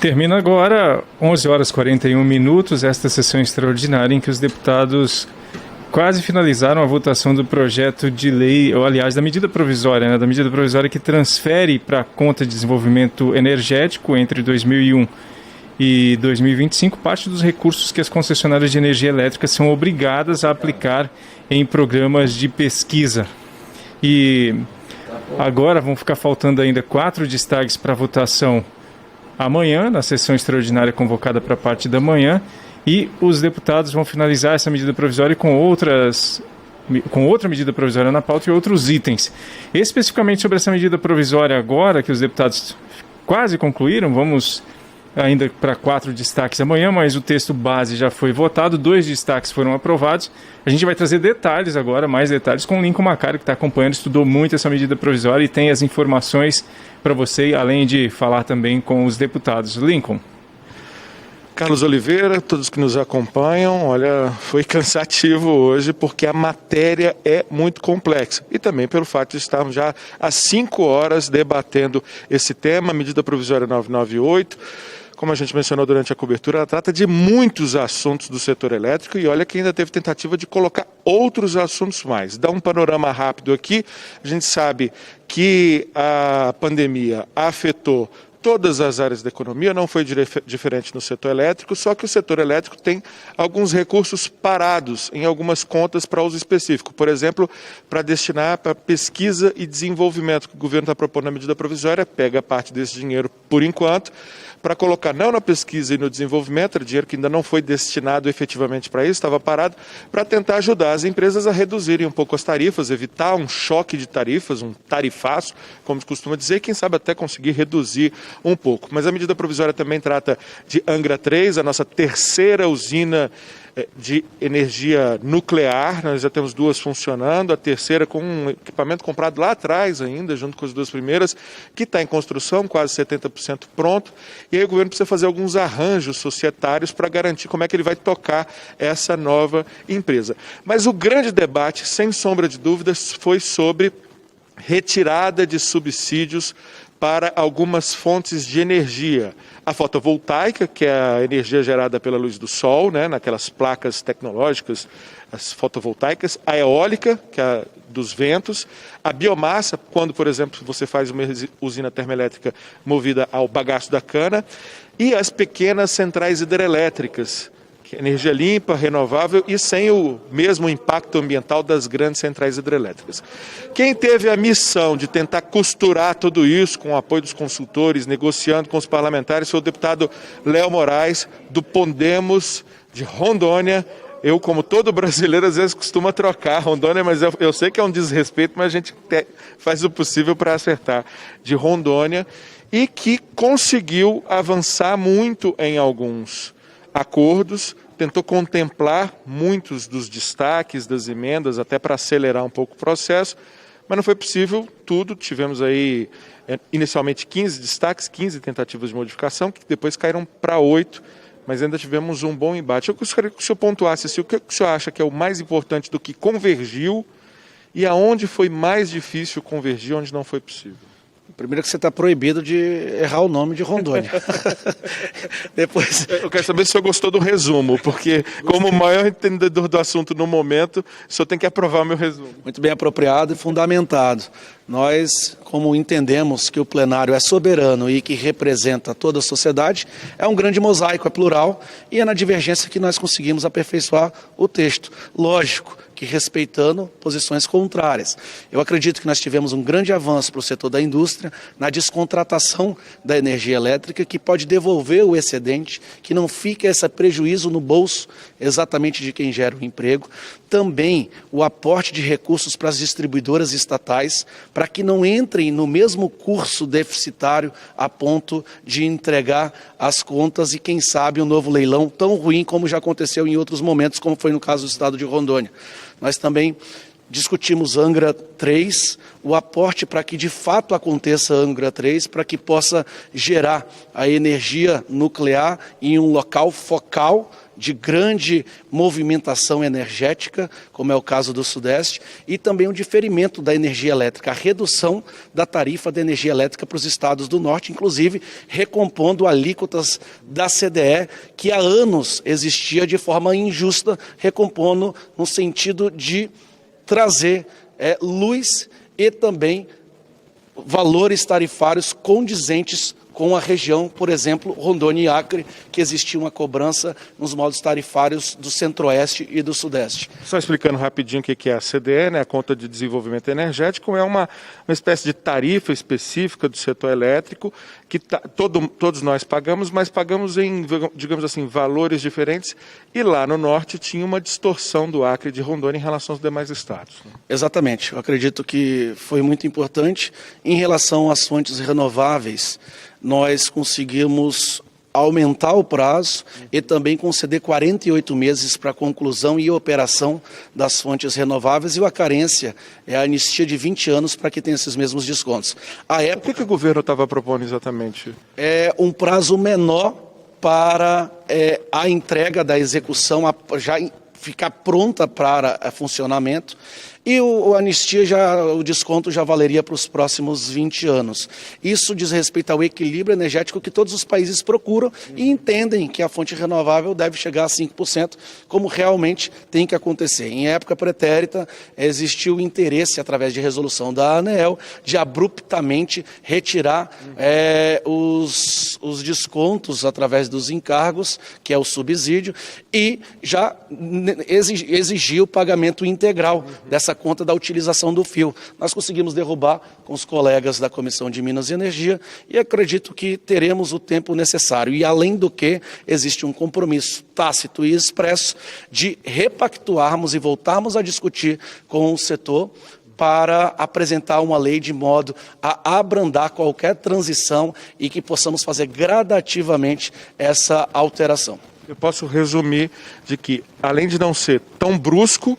Termina agora, 11 horas e 41 minutos, esta sessão extraordinária em que os deputados quase finalizaram a votação do projeto de lei, ou aliás, da medida provisória, da medida provisória que transfere para a conta de desenvolvimento energético entre 2001 e 2025 parte dos recursos que as concessionárias de energia elétrica são obrigadas a aplicar em programas de pesquisa. E agora vão ficar faltando ainda 4 destaques para votação amanhã, na sessão extraordinária convocada para a parte da manhã, e os deputados vão finalizar essa medida provisória com outra medida provisória na pauta e outros itens. Especificamente sobre essa medida provisória agora, que os deputados quase concluíram, vamos ainda para 4 destaques amanhã, mas o texto base já foi votado, 2 destaques foram aprovados. A gente vai trazer detalhes agora, mais detalhes, com o Lincoln Macari, que está acompanhando, estudou muito essa medida provisória e tem as informações para você, além de falar também com os deputados. Lincoln. Carlos Oliveira, todos que nos acompanham, olha, foi cansativo hoje porque a matéria é muito complexa e também pelo fato de estarmos já há 5 horas debatendo esse tema, a medida provisória 998. Como a gente mencionou durante a cobertura, ela trata de muitos assuntos do setor elétrico e olha que ainda teve tentativa de colocar outros assuntos mais. Dá um panorama rápido aqui, a gente sabe que a pandemia afetou todas as áreas da economia, não foi diferente no setor elétrico, só que o setor elétrico tem alguns recursos parados em algumas contas para uso específico. Por exemplo, para destinar para pesquisa e desenvolvimento, que o governo está propondo na medida provisória, pega parte desse dinheiro por enquanto, para colocar não na pesquisa e no desenvolvimento, era dinheiro que ainda não foi destinado efetivamente para isso, estava parado, para tentar ajudar as empresas a reduzirem um pouco as tarifas, evitar um choque de tarifas, um tarifaço, como se costuma dizer, e quem sabe até conseguir reduzir um pouco. Mas a medida provisória também trata de Angra 3, a nossa terceira usina de energia nuclear. Nós já temos 2 funcionando, a terceira com um equipamento comprado lá atrás ainda, junto com as 2 primeiras, que está em construção, quase 70% pronto, e aí o governo precisa fazer alguns arranjos societários para garantir como é que ele vai tocar essa nova empresa. Mas o grande debate, sem sombra de dúvidas, foi sobre retirada de subsídios para algumas fontes de energia. A fotovoltaica, que é a energia gerada pela luz do sol, naquelas placas tecnológicas, as fotovoltaicas, a eólica, que é a dos ventos, a biomassa, quando, por exemplo, você faz uma usina termoelétrica movida ao bagaço da cana, e as pequenas centrais hidrelétricas, energia limpa, renovável e sem o mesmo impacto ambiental das grandes centrais hidrelétricas. Quem teve a missão de tentar costurar tudo isso com o apoio dos consultores, negociando com os parlamentares, foi o deputado Léo Moraes, do Podemos de Rondônia. Eu, como todo brasileiro, às vezes costuma trocar Rondônia, mas eu sei que é um desrespeito, mas a gente faz o possível para acertar, de Rondônia, e que conseguiu avançar muito em alguns acordos, tentou contemplar muitos dos destaques das emendas, até para acelerar um pouco o processo, mas não foi possível tudo. Tivemos aí inicialmente 15 destaques, 15 tentativas de modificação, que depois caíram para 8, mas ainda tivemos um bom embate. Eu gostaria que o senhor pontuasse assim, o que o senhor acha que é o mais importante do que convergiu e aonde foi mais difícil convergir, onde não foi possível. Primeiro que você está proibido de errar o nome de Rondônia. Depois... Eu quero saber se o senhor gostou do resumo, porque como o maior entendedor do assunto no momento, o senhor tem que aprovar o meu resumo. Muito bem apropriado e fundamentado. Nós, como entendemos que o plenário é soberano e que representa toda a sociedade, é um grande mosaico, é plural, e é na divergência que nós conseguimos aperfeiçoar o texto. Lógico que respeitando posições contrárias. Eu acredito que nós tivemos um grande avanço para o setor da indústria, na descontratação da energia elétrica, que pode devolver o excedente, que não fica esse prejuízo no bolso exatamente de quem gera o emprego. Também o aporte de recursos para as distribuidoras estatais, para que não entrem no mesmo curso deficitário a ponto de entregar as contas e, quem sabe, um novo leilão tão ruim como já aconteceu em outros momentos, como foi no caso do estado de Rondônia. Nós também discutimos Angra 3, o aporte para que de fato aconteça Angra 3, para que possa gerar a energia nuclear em um local focal de grande movimentação energética, como é o caso do Sudeste, e também o diferimento da energia elétrica, a redução da tarifa da energia elétrica para os estados do Norte, inclusive recompondo alíquotas da CDE, que há anos existia de forma injusta, recompondo no sentido de trazer luz e também valores tarifários condizentes com a região, por exemplo, Rondônia e Acre, que existia uma cobrança nos modos tarifários do Centro-Oeste e do Sudeste. Só explicando rapidinho o que é a CDE, né, a Conta de Desenvolvimento Energético, é uma espécie de tarifa específica do setor elétrico que todos nós pagamos, mas pagamos em, digamos assim, valores diferentes, e lá no Norte tinha uma distorção do Acre e de Rondônia em relação aos demais estados. Exatamente, eu acredito que foi muito importante. Em relação às fontes renováveis, nós conseguimos aumentar o prazo e também conceder 48 meses para a conclusão e operação das fontes renováveis, e a carência é a anistia de 20 anos para que tenha esses mesmos descontos. À época, O que o governo estava propondo exatamente? é um prazo menor para a entrega da execução, já ficar pronta para funcionamento, e o desconto já valeria para os próximos 20 anos. Isso diz respeito ao equilíbrio energético que todos os países procuram e entendem que a fonte renovável deve chegar a 5%, como realmente tem que acontecer. Em época pretérita, existiu interesse, através de resolução da ANEEL, de abruptamente retirar os descontos através dos encargos, que é o subsídio, e já exigir o pagamento integral dessa conta da utilização do fio. Nós conseguimos derrubar com os colegas da Comissão de Minas e Energia e acredito que teremos o tempo necessário. E além do que, existe um compromisso tácito e expresso de repactuarmos e voltarmos a discutir com o setor para apresentar uma lei de modo a abrandar qualquer transição e que possamos fazer gradativamente essa alteração. Eu posso resumir de que, além de não ser tão brusco,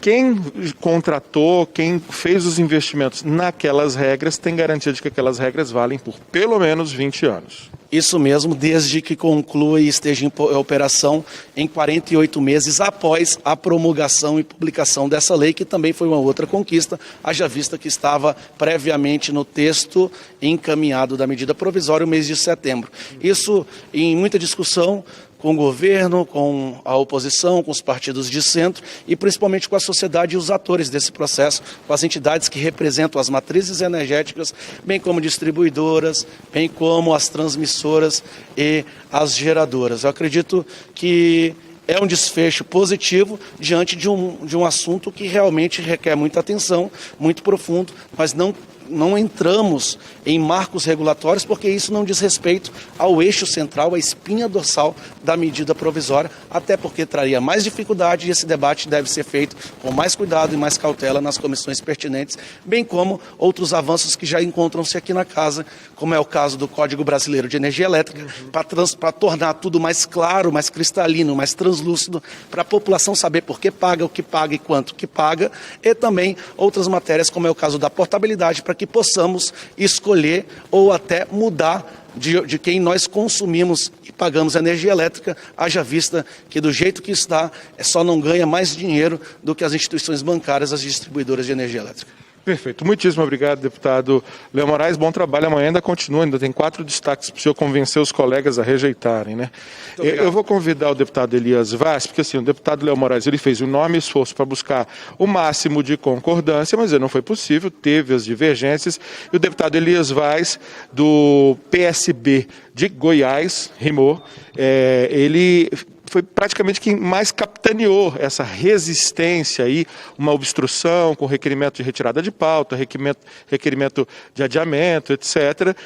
quem contratou, quem fez os investimentos naquelas regras, tem garantia de que aquelas regras valem por pelo menos 20 anos. Isso mesmo, desde que conclua e esteja em operação em 48 meses após a promulgação e publicação dessa lei, que também foi uma outra conquista, haja vista que estava previamente no texto encaminhado da medida provisória o mês de setembro. Isso em muita discussão com o governo, com a oposição, com os partidos de centro e principalmente com a sociedade e os atores desse processo, com as entidades que representam as matrizes energéticas, bem como distribuidoras, bem como as transmissoras e as geradoras. Eu acredito que é um desfecho positivo diante de um assunto que realmente requer muita atenção, muito profundo, mas não entramos em marcos regulatórios, porque isso não diz respeito ao eixo central, à espinha dorsal da medida provisória, até porque traria mais dificuldade e esse debate deve ser feito com mais cuidado e mais cautela nas comissões pertinentes, bem como outros avanços que já encontram-se aqui na casa, como é o caso do Código Brasileiro de Energia Elétrica, para tornar tudo mais claro, mais cristalino, mais translúcido, para a população saber por que paga, o que paga e quanto que paga, e também outras matérias, como é o caso da portabilidade, para que possamos escolher ou até mudar de quem nós consumimos e pagamos energia elétrica, haja vista que do jeito que está, só não ganha mais dinheiro do que as instituições bancárias, as distribuidoras de energia elétrica. Perfeito. Muitíssimo obrigado, deputado Léo Moraes. Bom trabalho. Amanhã ainda continua, ainda tem 4 destaques para o senhor convencer os colegas a rejeitarem, né? Eu vou convidar o deputado Elias Vaz, porque assim, o deputado Léo Moraes ele fez um enorme esforço para buscar o máximo de concordância, mas não foi possível, teve as divergências. E o deputado Elias Vaz, do PSB de Goiás, rimou, ele foi praticamente quem mais capitaneou essa resistência aí, uma obstrução com requerimento de retirada de pauta, requerimento de adiamento, etc.,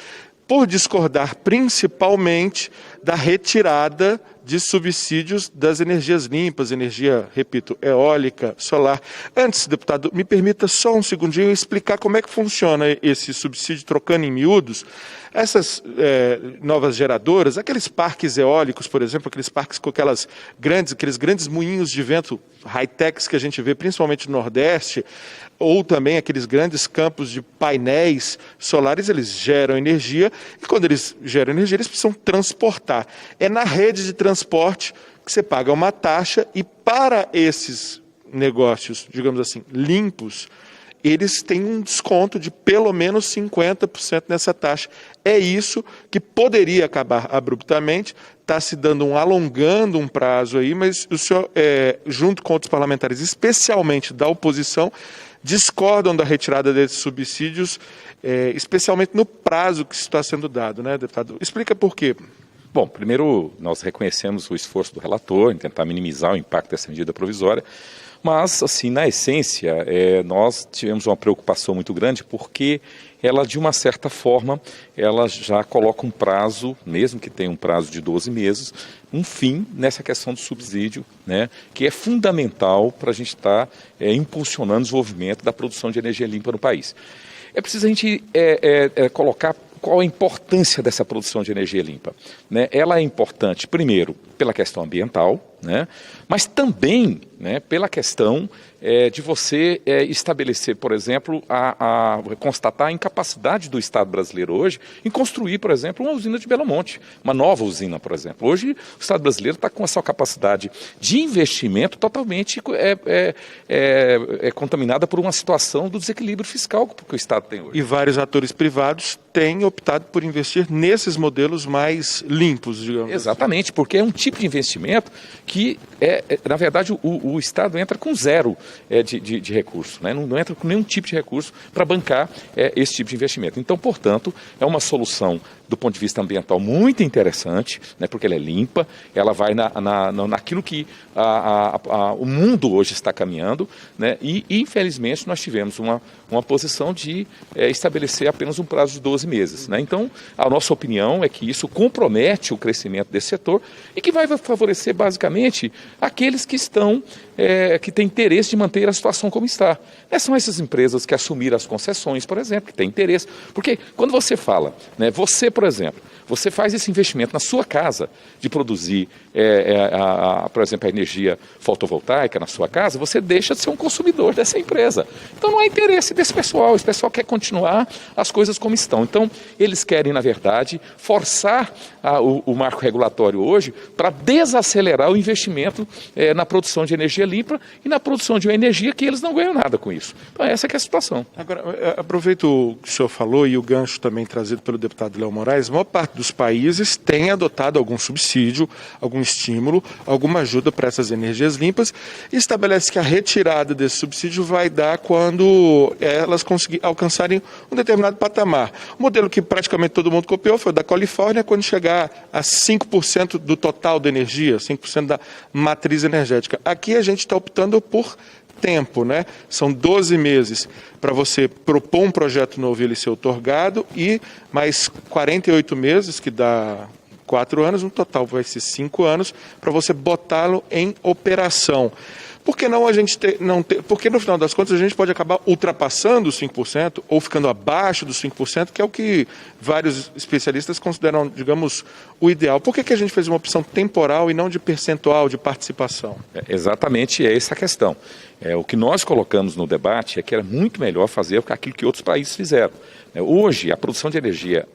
por discordar principalmente da retirada de subsídios das energias limpas, energia, repito, eólica, solar. Antes, deputado, me permita só um segundinho explicar como é que funciona esse subsídio, trocando em miúdos. Essas novas geradoras, aqueles parques eólicos, por exemplo, aqueles parques com aqueles grandes moinhos de vento high-techs que a gente vê principalmente no Nordeste, ou também aqueles grandes campos de painéis solares, eles geram energia, e quando eles geram energia, eles precisam transportar. É na rede de transporte que você paga uma taxa e para esses negócios, digamos assim, limpos, eles têm um desconto de pelo menos 50% nessa taxa. É isso que poderia acabar abruptamente, está se alongando um prazo aí, mas o senhor, junto com outros parlamentares, especialmente da oposição, discordam da retirada desses subsídios, especialmente no prazo que está sendo dado, né, deputado? Explica por quê. Bom, primeiro nós reconhecemos o esforço do relator em tentar minimizar o impacto dessa medida provisória, mas, assim, na essência, nós tivemos uma preocupação muito grande porque ela, de uma certa forma, ela já coloca um prazo, mesmo que tenha um prazo de 12 meses, um fim nessa questão do subsídio, né, que é fundamental para a gente estar impulsionando o desenvolvimento da produção de energia limpa no país. É preciso a gente colocar qual a importância dessa produção de energia limpa, né? Ela é importante, primeiro, pela questão ambiental, né? Mas também, né, pela questão de você estabelecer, por exemplo, constatar a incapacidade do Estado brasileiro hoje em construir, por exemplo, uma usina de Belo Monte, uma nova usina, por exemplo. Hoje o Estado brasileiro está com essa capacidade de investimento totalmente contaminada por uma situação do desequilíbrio fiscal que o Estado tem hoje. E vários atores privados têm optado por investir nesses modelos mais limpos, digamos. Exatamente, porque é um tipo de investimento que, na verdade, o Estado entra com zero de recurso, né? Não entra com nenhum tipo de recurso para bancar esse tipo de investimento. Então, portanto, é uma solução do ponto de vista ambiental muito interessante, né, porque ela é limpa, ela vai naquilo que o mundo hoje está caminhando, né, e infelizmente nós tivemos uma posição de estabelecer apenas um prazo de 12 meses. Né? Então, a nossa opinião é que isso compromete o crescimento desse setor e que vai favorecer basicamente aqueles que que têm interesse de manter a situação como está. São essas empresas que assumiram as concessões, por exemplo, que têm interesse. Porque quando você fala, né, você, por exemplo, você faz esse investimento na sua casa de produzir, por exemplo, a energia fotovoltaica na sua casa, você deixa de ser um consumidor dessa empresa. Então não há interesse desse pessoal, esse pessoal quer continuar as coisas como estão. Então eles querem, na verdade, forçar o marco regulatório hoje para desacelerar o investimento na produção de energia limpa e na produção de uma energia que eles não ganham nada com isso. Então essa que é a situação. Agora, aproveito o que o senhor falou e o gancho também trazido pelo deputado Léo Moraes, a maior parte dos países tem adotado algum subsídio, algum estímulo, alguma ajuda para essas energias limpas e estabelece que a retirada desse subsídio vai dar quando elas alcançarem um determinado patamar. O modelo que praticamente todo mundo copiou foi o da Califórnia, quando chegar a 5% do total da energia, 5% da matriz energética. Aqui a gente está optando por tempo, né? São 12 meses para você propor um projeto novo e ele ser outorgado e mais 48 meses, que dá 4 anos, no total vai ser 5 anos, para você botá-lo em operação. Por que não porque no final das contas a gente pode acabar ultrapassando os 5% ou ficando abaixo dos 5%, que é o que vários especialistas consideram, digamos, o ideal. Por que a gente fez uma opção temporal e não de percentual de participação? Exatamente essa a questão. O que nós colocamos no debate é que era muito melhor fazer aquilo que outros países fizeram. Hoje, a produção de energia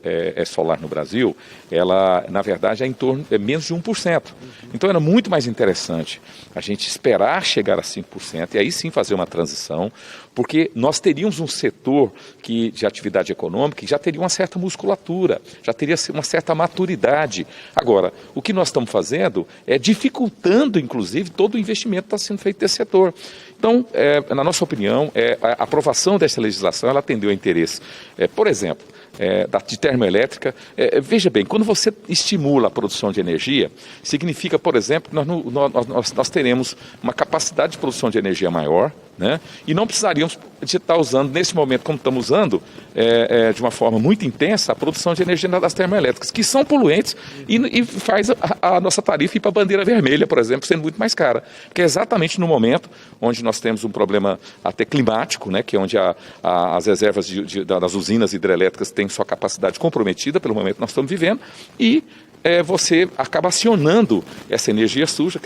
solar no Brasil, ela, na verdade, é menos de 1%. Então, era muito mais interessante a gente esperar chegar a 5% e aí sim fazer uma transição, porque nós teríamos um setor de atividade econômica que já teria uma certa musculatura, já teria uma certa maturidade. Agora, o que nós estamos fazendo é dificultando, inclusive, todo o investimento que está sendo feito nesse setor. Então, na nossa opinião, a aprovação dessa legislação ela atendeu a interesse, por exemplo, de termoelétrica. Veja bem, quando você estimula a produção de energia, significa, por exemplo, que nós teremos uma capacidade de produção de energia maior, né? E não precisaríamos de estar usando, nesse momento, como estamos usando, de uma forma muito intensa, a produção de energia das termoelétricas, que são poluentes e faz a nossa tarifa ir para a bandeira vermelha, por exemplo, sendo muito mais cara. Porque é exatamente no momento onde nós temos um problema até climático, né? Que é onde as reservas das usinas hidrelétricas têm sua capacidade comprometida pelo momento que nós estamos vivendo e você acaba acionando essa energia suja,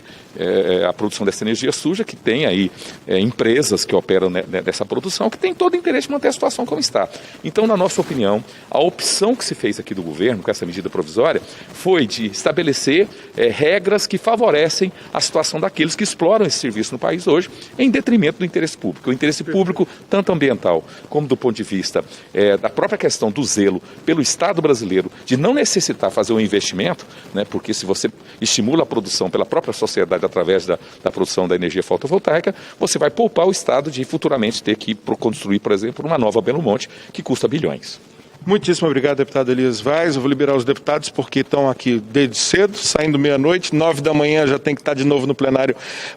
a produção dessa energia suja, que tem aí empresas que operam dessa produção, que tem todo o interesse de manter a situação como está. Então, na nossa opinião, a opção que se fez aqui do governo com essa medida provisória foi de estabelecer regras que favorecem a situação daqueles que exploram esse serviço no país hoje, em detrimento do interesse público. O interesse público, tanto ambiental como do ponto de vista da própria questão do zelo pelo Estado brasileiro, de não necessitar fazer um investimento, né, porque se você estimula a produção pela própria sociedade através da produção da energia fotovoltaica, você vai poupar o Estado de futuramente ter que construir, por exemplo, uma nova Belo Monte, que custa bilhões. Muitíssimo obrigado, deputado Elias Vaz. Eu vou liberar os deputados porque estão aqui desde cedo, saindo meia-noite, 9 da manhã já tem que estar de novo no plenário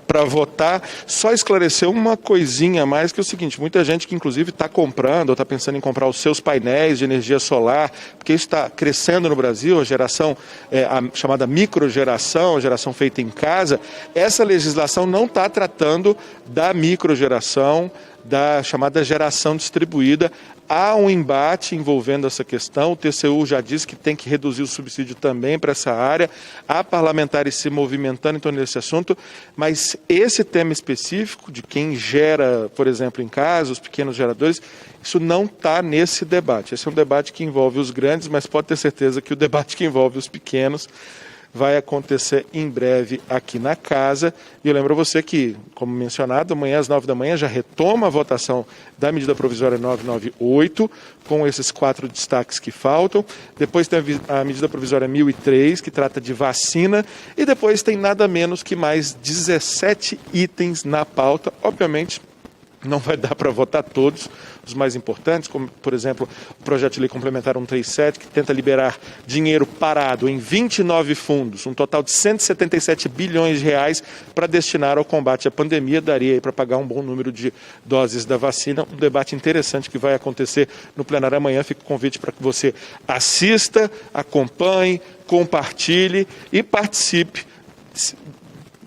para votar. Só esclarecer uma coisinha a mais, que é o seguinte, muita gente que inclusive está comprando ou está pensando em comprar os seus painéis de energia solar, porque isso está crescendo no Brasil, a geração, a chamada microgeração, a geração feita em casa. Essa legislação não está tratando da microgeração, da chamada geração distribuída. Há um embate envolvendo essa questão, o TCU já disse que tem que reduzir o subsídio também para essa área, há parlamentares se movimentando em torno desse assunto, mas esse tema específico de quem gera, por exemplo, em casa, os pequenos geradores, isso não está nesse debate. Esse é um debate que envolve os grandes, mas pode ter certeza que o debate que envolve os pequenos vai acontecer em breve aqui na casa. E eu lembro a você que, como mencionado, amanhã às 9 da manhã já retoma a votação da medida provisória 998, com esses 4 destaques que faltam. Depois tem a medida provisória 1003, que trata de vacina. E depois tem nada menos que mais 17 itens na pauta. Obviamente, não vai dar para votar todos, os mais importantes, como, por exemplo, o projeto de lei complementar 137, que tenta liberar dinheiro parado em 29 fundos, um total de 177 bilhões de reais para destinar ao combate à pandemia, daria aí para pagar um bom número de doses da vacina. Um debate interessante que vai acontecer no plenário amanhã. Fica o convite para que você assista, acompanhe, compartilhe e participe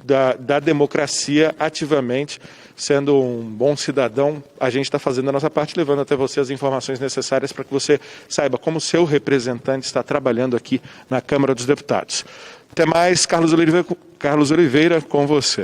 da democracia ativamente. Sendo um bom cidadão, a gente está fazendo a nossa parte, levando até você as informações necessárias para que você saiba como o seu representante está trabalhando aqui na Câmara dos Deputados. Até mais, Carlos Oliveira, com você.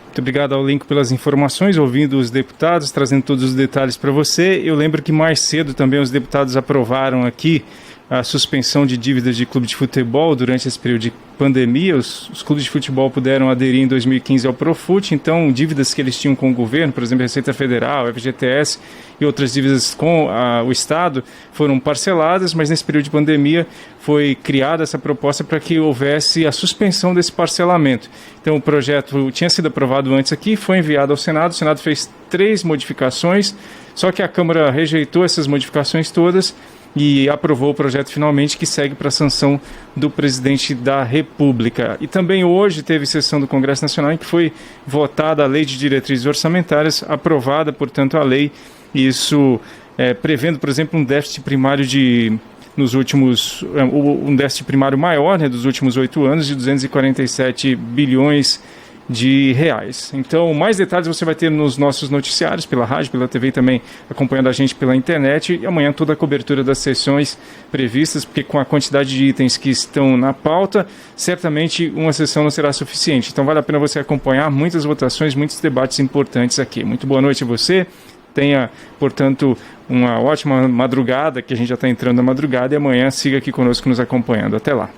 Muito obrigado ao Lincoln pelas informações, ouvindo os deputados, trazendo todos os detalhes para você. Eu lembro que mais cedo também os deputados aprovaram aqui a suspensão de dívidas de clube de futebol durante esse período de pandemia. Os clubes de futebol puderam aderir em 2015 ao Profut, então dívidas que eles tinham com o governo, por exemplo, Receita Federal, FGTS e outras dívidas com o Estado, foram parceladas, mas nesse período de pandemia foi criada essa proposta para que houvesse a suspensão desse parcelamento. Então o projeto tinha sido aprovado antes aqui, foi enviado ao Senado, o Senado fez 3 modificações, só que a Câmara rejeitou essas modificações todas e aprovou o projeto finalmente, que segue para a sanção do presidente da República. E também hoje teve sessão do Congresso Nacional em que foi votada a Lei de Diretrizes Orçamentárias, aprovada, portanto, a lei, isso prevendo, por exemplo, um déficit primário um déficit primário maior, né, dos últimos 8 anos, de 247 bilhões de reais. Então, mais detalhes você vai ter nos nossos noticiários, pela rádio, pela TV e também acompanhando a gente pela internet. E amanhã toda a cobertura das sessões previstas, porque com a quantidade de itens que estão na pauta, certamente uma sessão não será suficiente. Então vale a pena você acompanhar muitas votações, muitos debates importantes aqui. Muito boa noite a você. Tenha, portanto, uma ótima madrugada, que a gente já está entrando na madrugada, e amanhã siga aqui conosco nos acompanhando. Até lá.